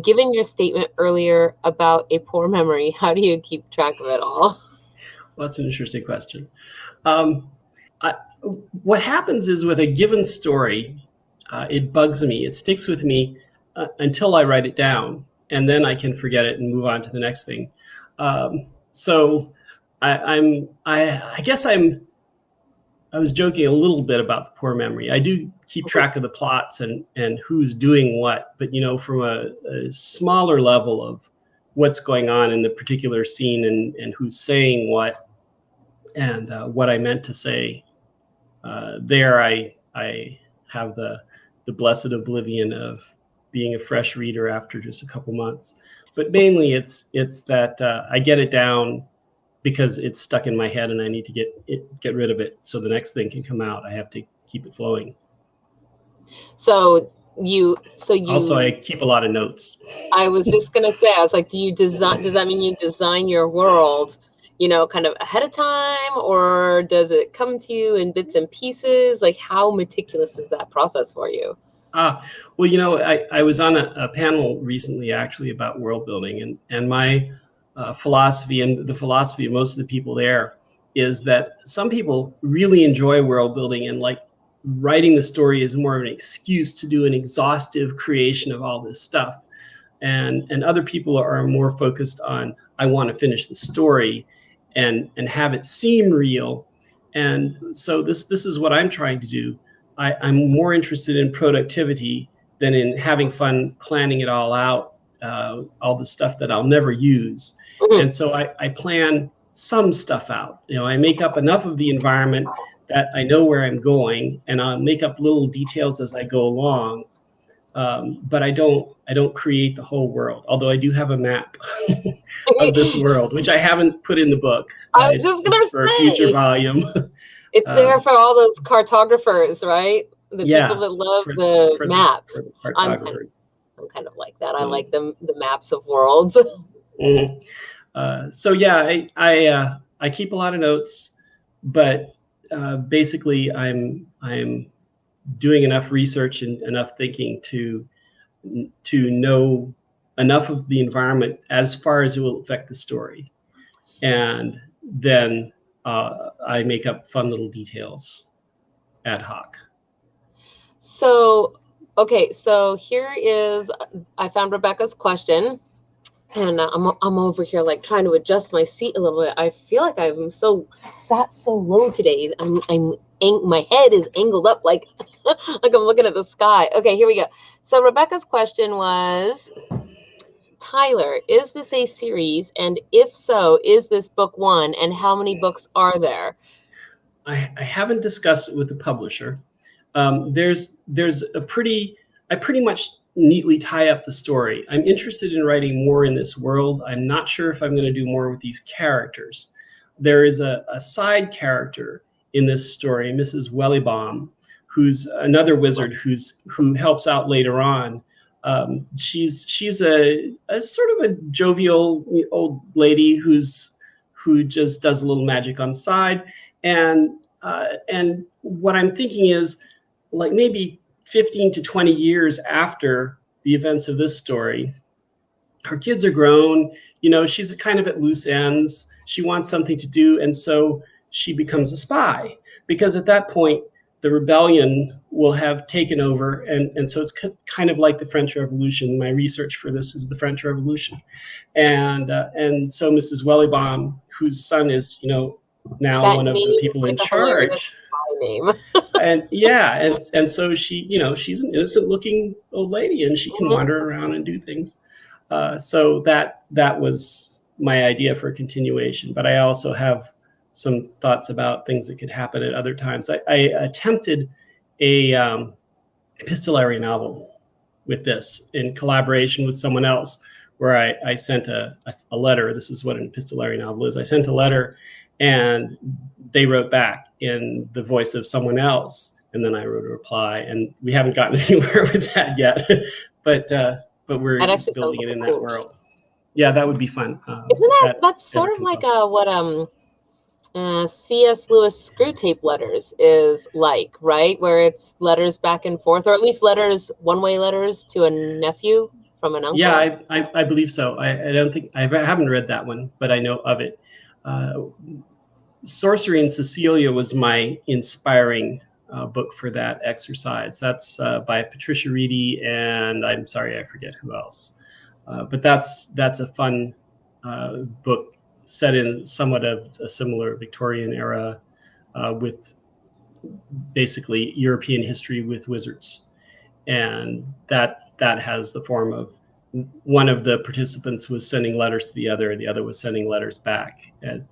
Given your statement earlier about a poor memory, how do you keep track of it all? Well, that's an interesting question. What happens is with a given story, it bugs me. It sticks with me until I write it down, and then I can forget it and move on to the next thing. So I guess I was joking a little bit about the poor memory. I do keep track of the plots and who's doing what, but from a smaller level of what's going on in the particular scene and who's saying what and what I meant to say. There I have the blessed oblivion of being a fresh reader after just a couple months. But mainly it's that I get it down because it's stuck in my head and I need to get rid of it so the next thing can come out. I have to keep it flowing. So also, I keep a lot of notes. I was just gonna say, I was like, does that mean you design your world, kind of ahead of time, or does it come to you in bits and pieces? Like, how meticulous is that process for you? Well, I was on a panel recently actually about world building, and my philosophy, and the philosophy of most of the people there, is that some people really enjoy world building, and like writing the story is more of an excuse to do an exhaustive creation of all this stuff. And other people are more focused on, I want to finish the story and have it seem real. And so this is what I'm trying to do. I'm more interested in productivity than in having fun planning it all out, all the stuff that I'll never use. Mm-hmm. And so I plan some stuff out. I make up enough of the environment that I know where I'm going, and I'll make up little details as I go along. But I don't create the whole world, although I do have a map of this world, which I haven't put in the book. I was just gonna say, for a future volume. It's there for all those cartographers, right? The people that love the maps. For the cartographers. I'm kind of like that. I like the maps of worlds. Mm-hmm. So yeah, I keep a lot of notes, but basically I'm doing enough research and enough thinking to know enough of the environment as far as it will affect the story, and then I make up fun little details ad hoc. So, okay, so here is, I found Rebecca's question, and I'm over here like trying to adjust my seat a little bit. I feel like I'm sat so low today. My head is angled up like like I'm looking at the sky. Okay, here we go. So Rebecca's question was, Tyler, is this a series? And if so, is this book 1? And how many books are there? I haven't discussed it with the publisher. There's I pretty much neatly tie up the story. I'm interested in writing more in this world. I'm not sure if I'm going to do more with these characters. There is a side character in this story, Mrs. Wellybaum, who's another wizard who helps out later on. She's a sort of a jovial old lady who just does a little magic on the side. And what I'm thinking is, like, maybe 15 to 20 years after the events of this story, her kids are grown, she's kind of at loose ends. She wants something to do. And so she becomes a spy, because at that point, the rebellion will have taken over. And so it's kind of like the French Revolution. My research for this is the French Revolution. And so Mrs. Wellybaum, whose son is, now that one of the people in charge. Name. and so she, she's an innocent looking old lady, and she can wander around and do things. So that was my idea for a continuation. But I also have some thoughts about things that could happen at other times. I attempted a epistolary novel with this in collaboration with someone else, where I sent a letter. This is what an epistolary novel is. I sent a letter, and they wrote back in the voice of someone else, and then I wrote a reply. And we haven't gotten anywhere with that yet, but we're building it in that world. Yeah, that would be fun. Isn't that's sort of like what C.S. Lewis Screwtape Letters is like, right? Where it's letters back and forth, or at least one-way letters to a nephew from an uncle. Yeah, I believe so. I haven't read that one, but I know of it. Sorcery in Cecilia was my inspiring book for that exercise. That's by Patricia Reedy, and I'm sorry, I forget who else. But that's a fun book set in somewhat of a similar Victorian era, with basically European history with wizards. And that has the form of one of the participants was sending letters to the other, and the other was sending letters back as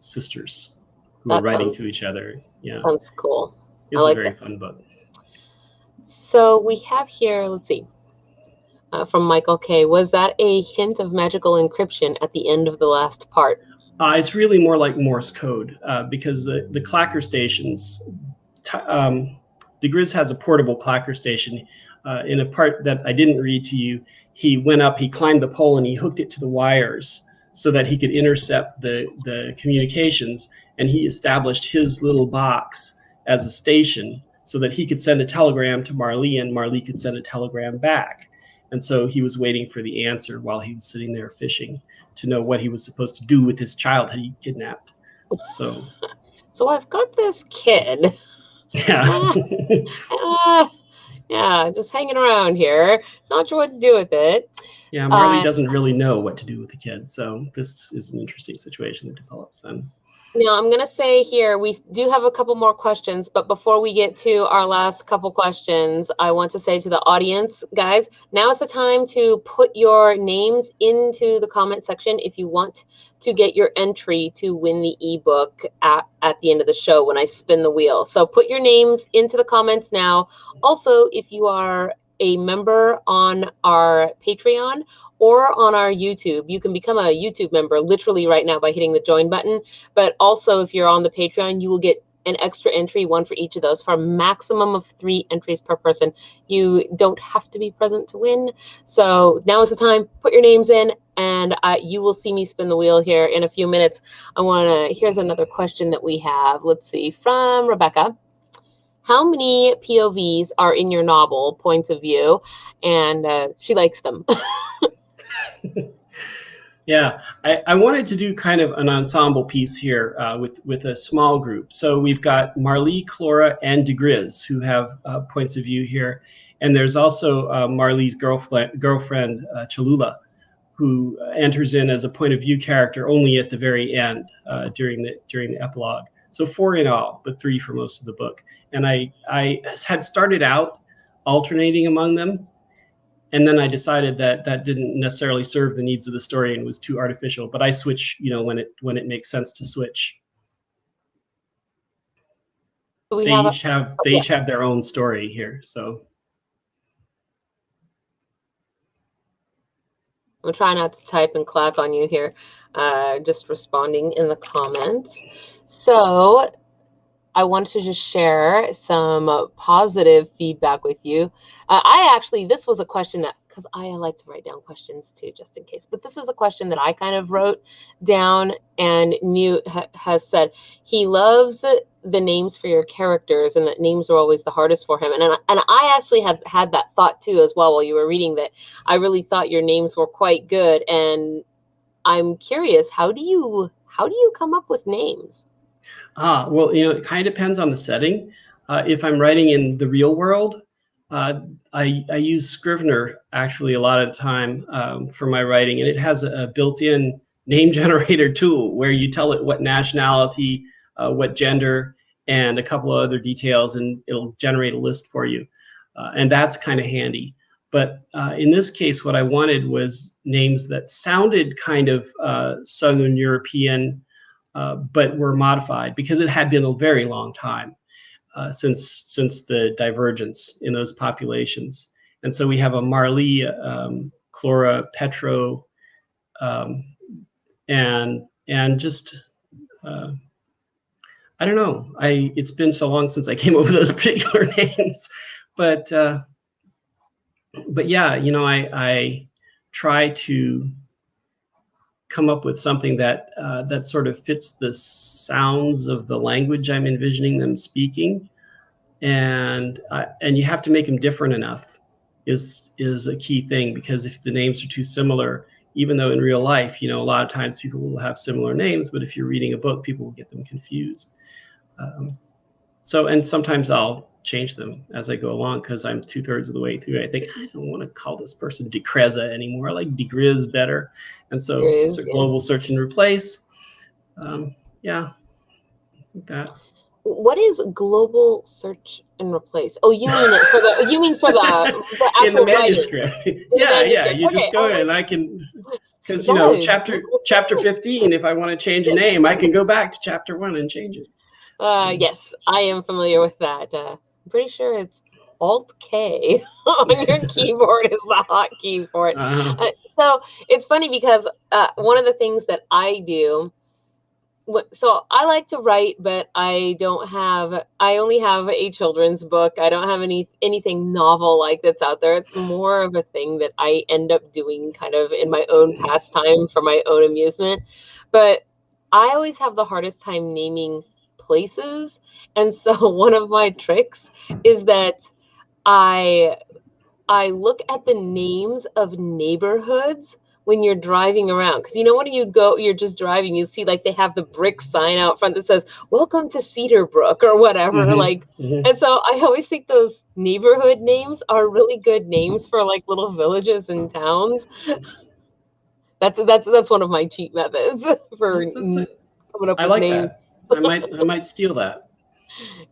sisters who were writing to each other. Yeah, sounds cool. It's a very fun book. So we have here, let's see, from Michael K. Was that a hint of magical encryption at the end of the last part? It's really more like Morse code because the clacker stations, DeGriz has a portable clacker station. In a part that I didn't read to you, he went up, he climbed the pole, and he hooked it to the wires so that he could intercept the communications, and he established his little box as a station so that he could send a telegram to Marley, and Marley could send a telegram back. And so he was waiting for the answer while he was sitting there fishing to know what he was supposed to do with his child he kidnapped. So I've got this kid. yeah. Yeah, just hanging around here. Not sure what to do with it. Yeah, Marley doesn't really know what to do with the kid. So this is an interesting situation that develops then. Now, I'm going to say here, we do have a couple more questions, but before we get to our last couple questions, I want to say to the audience, guys, now is the time to put your names into the comment section if you want to get your entry to win the ebook at the end of the show when I spin the wheel. So put your names into the comments now. Also, if you are a member on our Patreon or on our YouTube, you can become a YouTube member literally right now by hitting the join button. But also, if you're on the Patreon, you will get an extra entry, one for each of those, for a maximum of 3 entries per person. You don't have to be present to win. So now is the time. Put your names in, and you will see me spin the wheel here in a few minutes. Here's another question that we have. Let's see, from Rebecca. How many POVs are in your novel, points of view? And she likes them. Yeah, I wanted to do kind of an ensemble piece here with a small group. So we've got Marley, Clora, and DeGriz who have points of view here. And there's also Marley's girlfriend Cholula, who enters in as a point of view character only at the very end during the epilogue. So 4 in all, but 3 for most of the book. And I had started out alternating among them, and then I decided that that didn't necessarily serve the needs of the story and was too artificial. But I switch, when it makes sense to switch. They each have their own story here. So I'm trying not to type and clack on you here, just responding in the comments. So I wanted to just share some positive feedback with you. This was a question that, because I like to write down questions too, just in case, but this is a question that I kind of wrote down, and has said he loves the names for your characters, and that names are always the hardest for him. And I actually have had that thought too as well while you were reading, that I really thought your names were quite good. And I'm curious, how do you come up with names? Well, it kind of depends on the setting. If I'm writing in the real world, I use Scrivener actually a lot of the time for my writing, and it has a built-in name generator tool where you tell it what nationality, what gender, and a couple of other details, and it'll generate a list for you. And that's kind of handy. But in this case, what I wanted was names that sounded kind of Southern European, but were modified because it had been a very long time since the divergence in those populations. And so we have a Marley, Clora, Petro, and just I don't know. It's been so long since I came up with those particular names, but yeah, I try to come up with something that sort of fits the sounds of the language I'm envisioning them speaking, and you have to make them different enough is a key thing, because if the names are too similar, even though in real life, a lot of times people will have similar names, but if you're reading a book, people will get them confused. And sometimes I'll change them as I go along, because I'm 2/3 of the way through. I think I don't want to call this person Decreza anymore. I like DeGriz better. And so global search and replace. Yeah, I think that. What is global search and replace? Oh, you mean for the actual in the manuscript? Yeah. You just go in, and I can, because chapter 15. If I want to change a name, I can go back to chapter 1 and change it. Yes, I am familiar with that. I'm pretty sure it's Alt-K on your keyboard is the hotkey for it. So it's funny because one of the things that I do So I like to write, but I only have a children's book. I don't have anything novel like that's out there. It's more of a thing that I end up doing kind of in my own pastime for my own amusement. But I always have the hardest time naming places. And so one of my tricks is that I look at the names of neighborhoods when you're driving around. Because when you're just driving, you see like they have the brick sign out front that says, "Welcome to Cedarbrook," or whatever. And so I always think those neighborhood names are really good names for like little villages and towns. That's one of my cheat methods for coming up I with like names. that. I might steal that.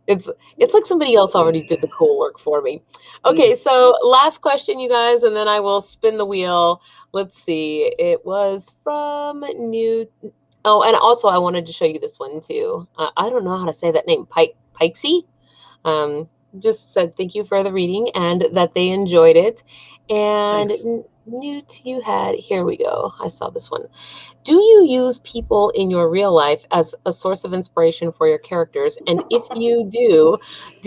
It's like somebody else already did the cool work for me. Okay, so last question, you guys, and then I will spin the wheel. Let's see. It was from New. Oh, and also I wanted to show you this one too. I don't know how to say that name. Pikesy. Just said thank you for the reading and that they enjoyed it. And Newt, here we go. I saw this one. Do you use people in your real life as a source of inspiration for your characters? And if you do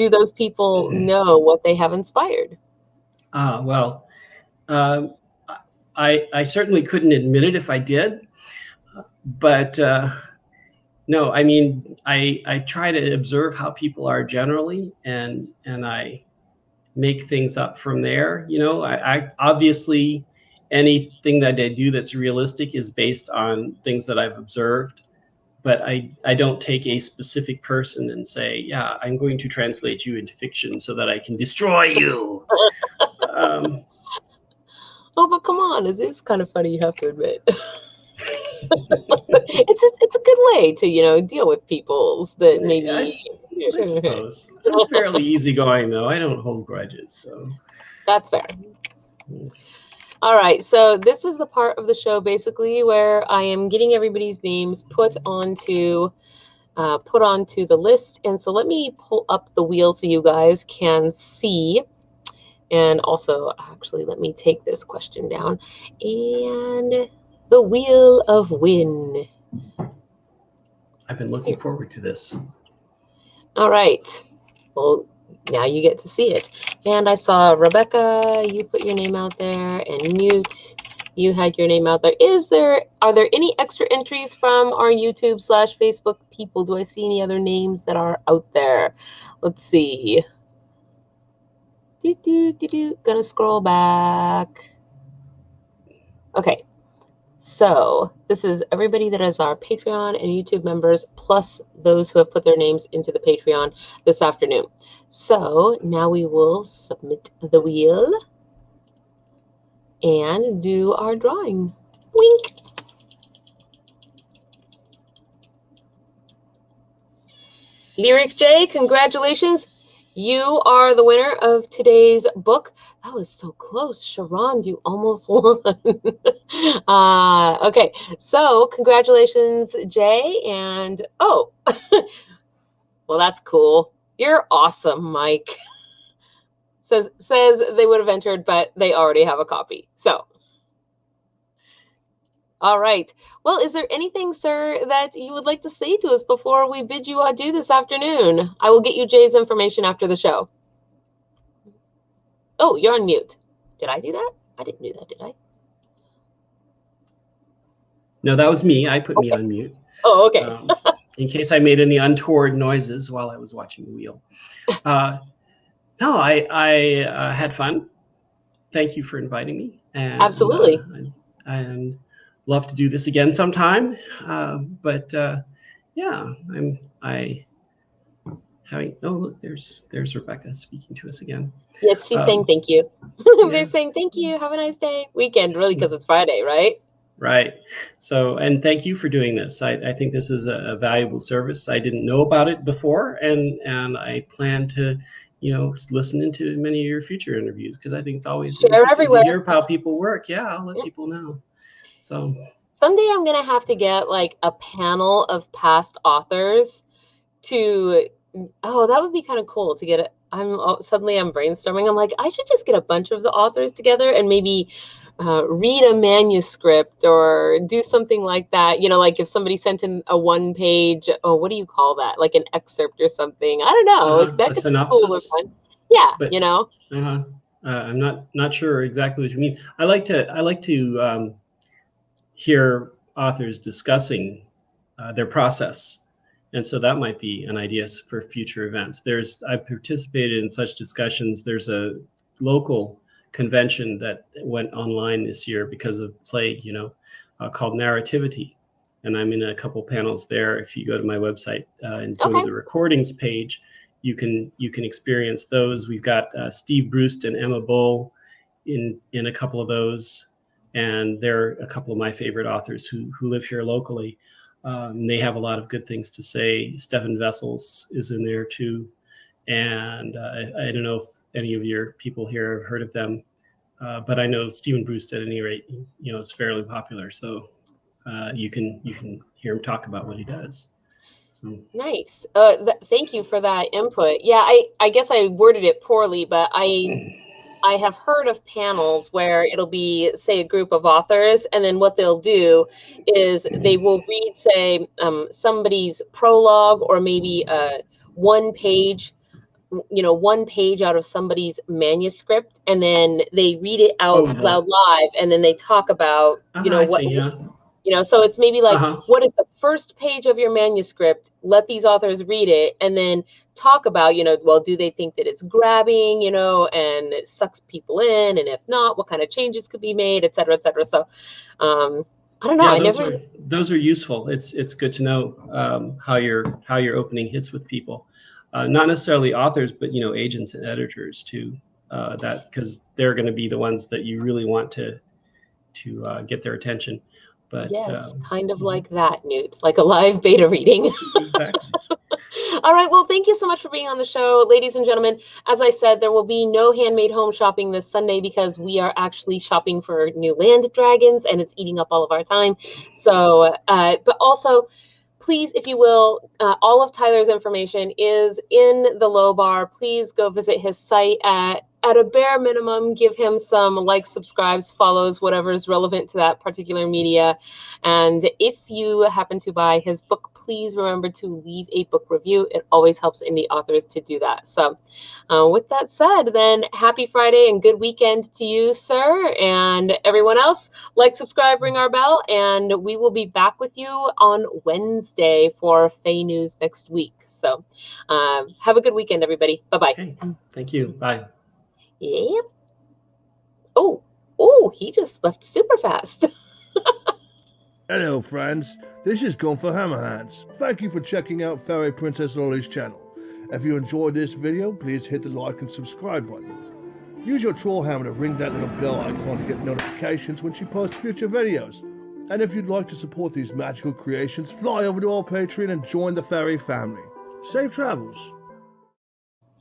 those people know what they have inspired? Well, I certainly couldn't admit it if I did, but no, I mean, I try to observe how people are generally, and I make things up from there. I obviously anything that I do that's realistic is based on things that I've observed, but I don't take a specific person and say, yeah, I'm going to translate you into fiction so that I can destroy you. Oh, but come on, it is kind of funny, you have to admit. It's a good way to deal with people that maybe. I suppose I'm fairly easygoing, though. I don't hold grudges, so that's fair. All right, so this is the part of the show basically where I am getting everybody's names put onto the list. And so let me pull up the wheel so you guys can see. And also, actually, let me take this question down. And the Wheel of Win. I've been looking forward to this. All right. Well, now you get to see it. And I saw Rebecca, you put your name out there, and Newt, you had your name out there. Are there any extra entries from our YouTube/Facebook people? Do I see any other names that are out there? Let's see. Gonna scroll back. Okay. So this is everybody that is our Patreon and YouTube members, plus those who have put their names into the Patreon this afternoon. So now we will submit the wheel and do our drawing. Wink. Lyric J, congratulations. You are the winner of today's book. That was so close. Sharon, you almost won. Okay, so congratulations, Jay. And, oh, well, that's cool. You're awesome, Mike. Says they would have entered, but they already have a copy. So, all right. Well, is there anything, sir, that you would like to say to us before we bid you adieu this afternoon? I will get you Jay's information after the show. Oh, you're on mute. Did I do that? I didn't do that, did I? No, that was me. I put me on mute. Oh, okay. In case I made any untoward noises while I was watching the wheel. No, I had fun. Thank you for inviting me. And, absolutely. And love to do this again sometime. But yeah, oh, look, there's Rebecca speaking to us again. Yes, she's saying thank you. They're saying thank you. Have a nice day. Weekend, really, because it's Friday, right? Right. So, and thank you for doing this. I think this is a valuable service. I didn't know about it before, and I plan to, listen into many of your future interviews, because I think it's always interesting to hear how people work. Yeah, I'll let people know. So someday I'm gonna have to get like a panel of past authors to. Oh, that would be kind of cool to get it. I'm brainstorming. I'm like, I should just get a bunch of the authors together and maybe read a manuscript or do something like that. Like if somebody sent in a 1-page, what do you call that? Like an excerpt or something. I don't know. That A could be cool or synopsis. fun. Yeah, But I'm not sure exactly what you mean. I like to hear authors discussing their process, and so that might be an idea for future events. I've participated in such discussions. There's a local convention that went online this year because of plague, called Narrativity, and I'm in a couple panels there. If you go to my website and go to the recordings page, you can experience those. We've got Steve Brust and Emma Bull in a couple of those, and they're a couple of my favorite authors who live here locally. They have a lot of good things to say. Stefan Vessels is in there too, and I don't know if any of your people here have heard of them, but I know Stephen Brust at any rate, is fairly popular. So you can hear him talk about what he does. So nice. Thank you for that input. Yeah, I guess I worded it poorly, but I have heard of panels where it'll be, say, a group of authors, and then what they'll do is they will read, say, somebody's prologue or maybe 1 page, 1 page out of somebody's manuscript, and then they read it out loud live, and then they talk about, what. See, yeah. So it's maybe like, what is the first page of your manuscript? Let these authors read it and then talk about, well, do they think that it's grabbing, and it sucks people in? And if not, what kind of changes could be made, et cetera, et cetera. So I don't know. Yeah, those are useful. It's good to know how your opening hits with people. Not necessarily authors, but, agents and editors too, because they're going to be the ones that you really want to get their attention. But yes, kind of like that, Newt, like a live beta reading. Exactly. All right. Well, thank you so much for being on the show, ladies and gentlemen. As I said, there will be no handmade home shopping this Sunday because we are actually shopping for new land dragons, and it's eating up all of our time. So, but also, please, if you will, all of Tyler's information is in the low bar. Please go visit his site at a bare minimum, give him some likes, subscribes, follows, whatever is relevant to that particular media. And if you happen to buy his book, please remember to leave a book review. It always helps indie authors to do that. So with that said, then happy Friday and good weekend to you, sir. And everyone else, like, subscribe, ring our bell, and we will be back with you on Wednesday for Fae News next week. So have a good weekend, everybody. Bye-bye. Okay. Thank you. Bye. Yep. Oh, he just left super fast. Hello, friends. This is Gun for Hammerhands. Thank you for checking out Fairy Princess Lolly's channel. If you enjoyed this video, please hit the like and subscribe button. Use your troll hammer to ring that little bell icon to get notifications when she posts future videos. And if you'd like to support these magical creations, fly over to our Patreon and join the Fairy family. Safe travels.